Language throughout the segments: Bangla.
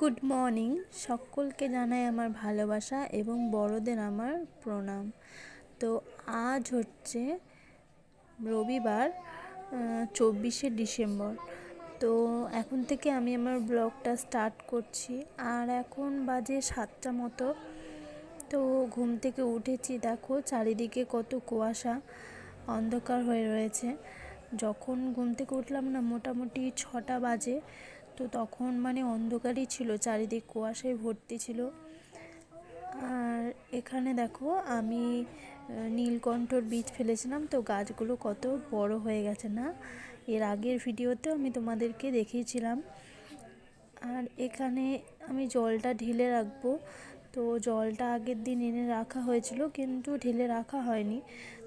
Good morning. সকলকে জানাই আমার ভালোবাসা এবং বড়দের আমার প্রণাম। তো আজ হচ্ছে রবিবার, 24শে ডিসেম্বর। তো এখন থেকে আমি আমার ব্লগটা স্টার্ট করছি। আর এখন বাজে 7টা মতো। তো ঘুম থেকে উঠেছি, দেখো চারিদিকে কত কুয়াশা, অন্ধকার হয়ে রয়েছে। যখন ঘুম থেকে উঠলাম না, মোটামুটি 6টা বাজে। তো তখন অন্ধকারই ছিল, চারিদিক কুয়াশায় ভর্তি ছিল। আর এখানে দেখো আমি নীলকণ্ঠর বীজ ফেলেছিলাম, তো গাছগুলো কত বড় হয়ে গেছে না। এর আগের ভিডিওতেও আমি তোমাদেরকে দেখিয়েছিলাম। আর এখানে আমি জলটা ঢেলে রাখবো। তো জলটা আগের দিন এনে রাখা হয়েছিল, কিন্তু ঢেলে রাখা হয়নি।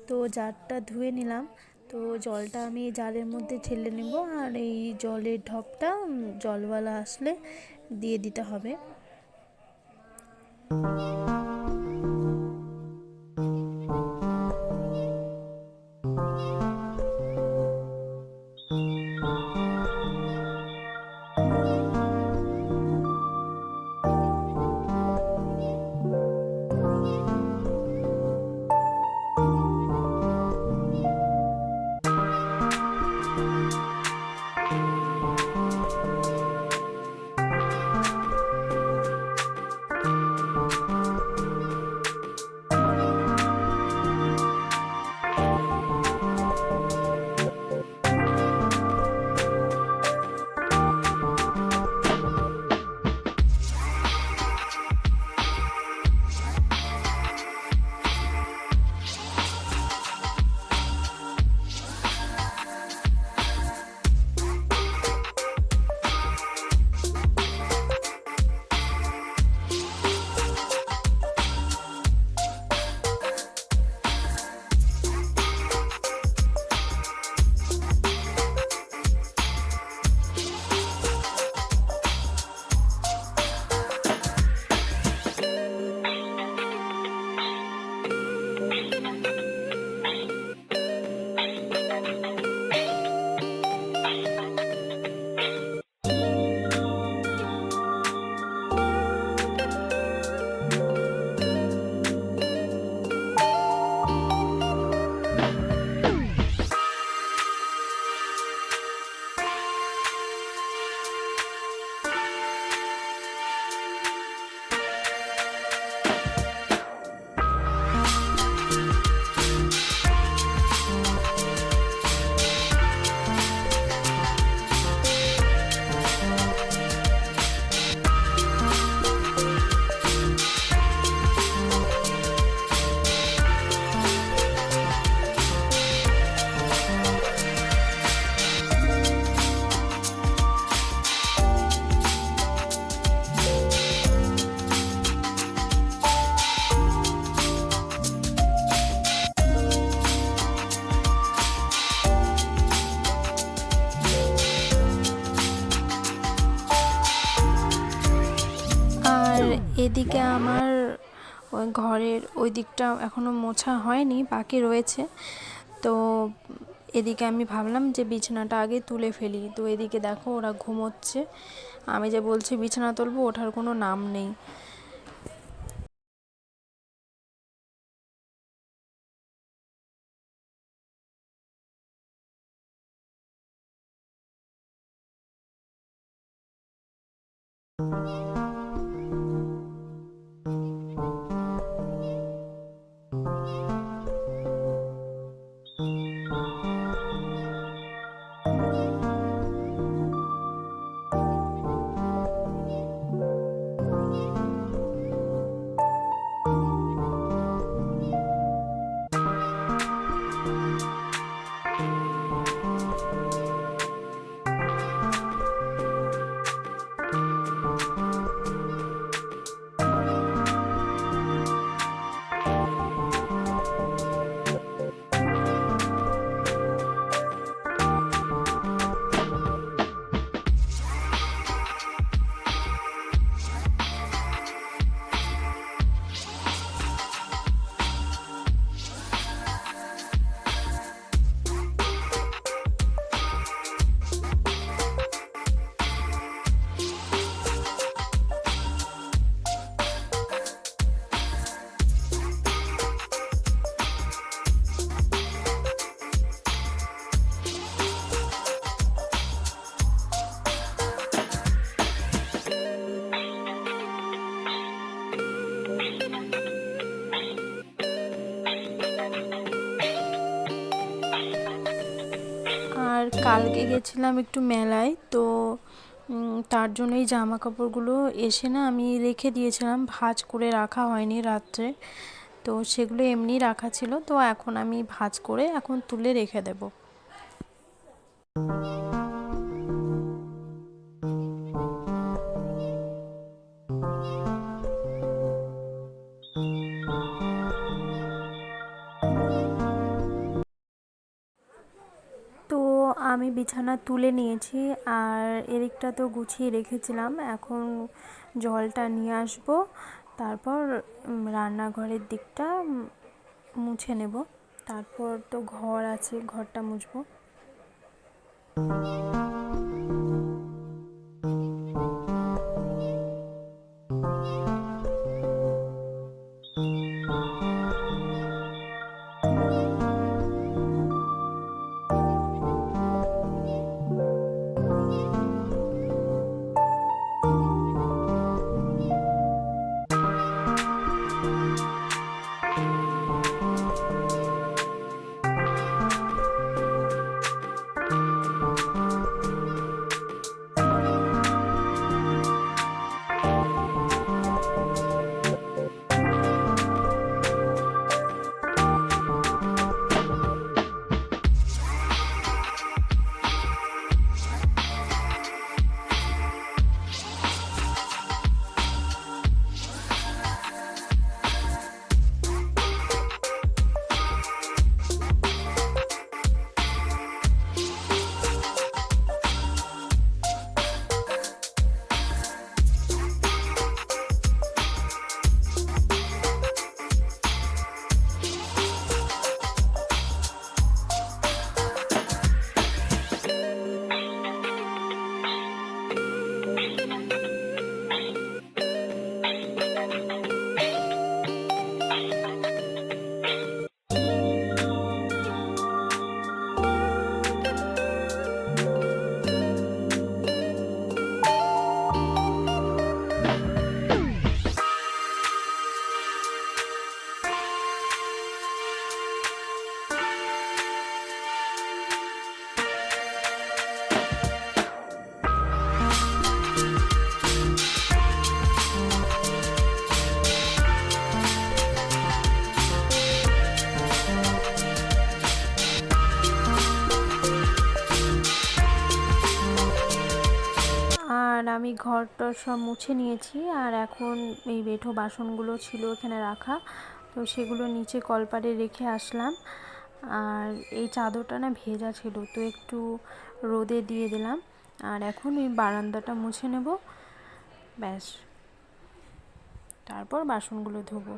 তো জারটা ধুয়ে নিলাম। তো জলটা আমি জারের মধ্যে ঢেলে নেব, আর এই জলের ঢপটা জলওয়ালা আসলে দিয়ে দিতে হবে। এদিকে আমার ওই ঘরের ওই দিকটা এখনও মোছা হয়নি, বাকি রয়েছে। তো এদিকে আমি ভাবলাম যে বিছানাটা আগে তুলে ফেলি। তো এদিকে দেখো ওরা ঘুমোচ্ছে, আমি যে বলছি বিছানা তুলবো, ওঠার কোনো নাম নেই। কালকে গেছিলাম একটু মেলায়, তো তার জন্য এই জামা কাপড়গুলো এসে না আমি রেখে দিয়েছিলাম, ভাঁজ করে রাখা হয়নি রাত্রে, তো সেগুলো এমনি রাখা ছিল। তো এখন আমি ভাঁজ করে এখন তুলে রেখে দেব। তো আমি বিছানা তুলে নিয়েছি, আর এদিকটা তো গুছিয়ে রেখেছিলাম। এখন জলটা নিয়ে আসব, তারপর রান্নাঘরের দিকটা মুছে নেব। তারপর তো ঘর আছে, ঘরটা মুছবো। আর আমি ঘরটা সব মুছে নিয়েছি, আর এখন এই বেঠো বাসনগুলো ছিল এখানে রাখা, তো সেগুলো নিচে কলপারে রেখে আসলাম। আর এই চাদরটা না ভেজা ছিল, তো একটু রোদে দিয়ে দিলাম। আর এখন এই বারান্দাটা মুছে নেব, ব্যাস, তারপর বাসনগুলো ধোবো।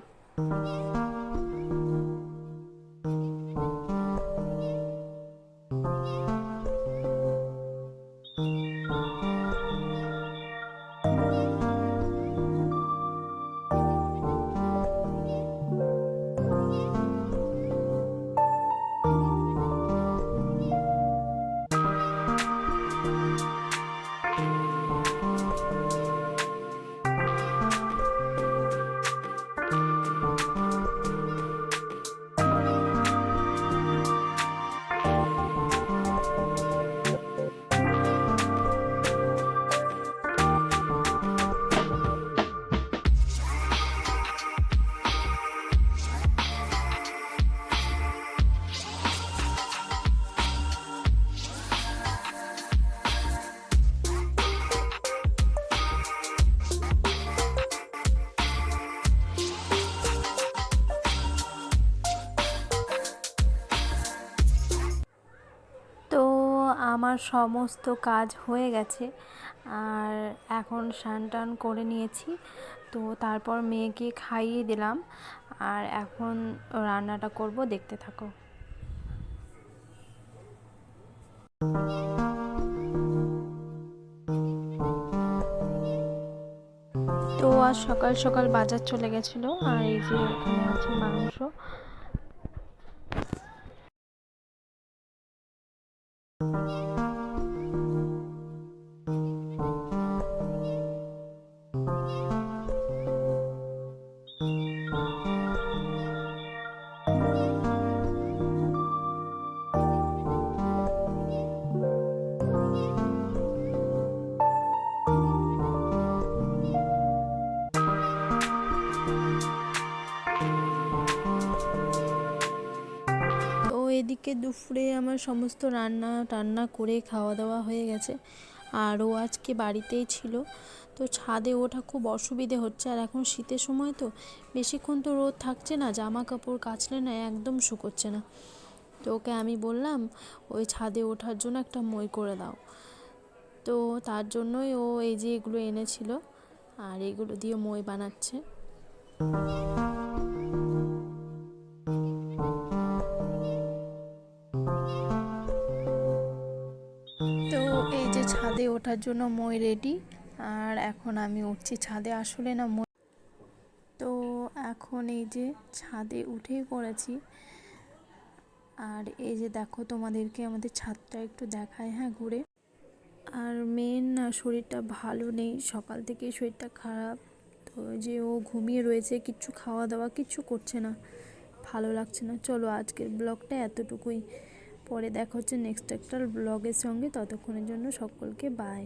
তো আমার সমস্ত কাজ হয়ে গেছে, আর এখন স্নান টান করে নিয়েছি। তো তারপর মেয়েকে খাইয়ে দিলাম, আর এখন রান্নাটা করব, দেখতে থাকো। তো আজ সকাল সকাল বাজার চলে গেছিলো, আর এই যে এখানে আছে মাংস। এদিকে দুপুরে আমার সমস্ত রান্না টান্না করে খাওয়া দাওয়া হয়ে গেছে। আর ও আজকে বাড়িতেই ছিল, তো ছাদে ওঠা খুব অসুবিধে হচ্ছে। আর এখন শীতের সময় তো বেশিক্ষণ তো রোদ থাকছে না, জামা কাপড় কাচলে না একদম শুকোচ্ছে না। তো ওকে আমি বললাম ওই ছাদে ওঠার জন্য একটা মই করে দাও। তো তার জন্যই ও এই যে এগুলো এনেছিল, আর এগুলো দিয়ে মই বানাচ্ছে। তো এই যে ছাদে ওঠার জন্য মই রেডি, আর এখন আমি উঠছি ছাদে। আসলে না তো এখন এই যে ছাদে উঠেই পড়েছি। আর এই যে দেখো, তোমাদেরকে আমাদের ছাদটা একটু দেখায়, হ্যাঁ, ঘুরে। আর মেন না শরীরটা ভালো নেই, সকাল থেকে শরীরটা খারাপ। তো যে ও ঘুমিয়ে রয়েছে, কিচ্ছু খাওয়া দাওয়া কিচ্ছু করছে না, ভালো লাগছে না। চলো আজকের ব্লগটা এতটুকুই, পরে দেখা হচ্ছে নেক্সট একটা ব্লগের সঙ্গে। ততক্ষণের জন্য সকলকে বাই।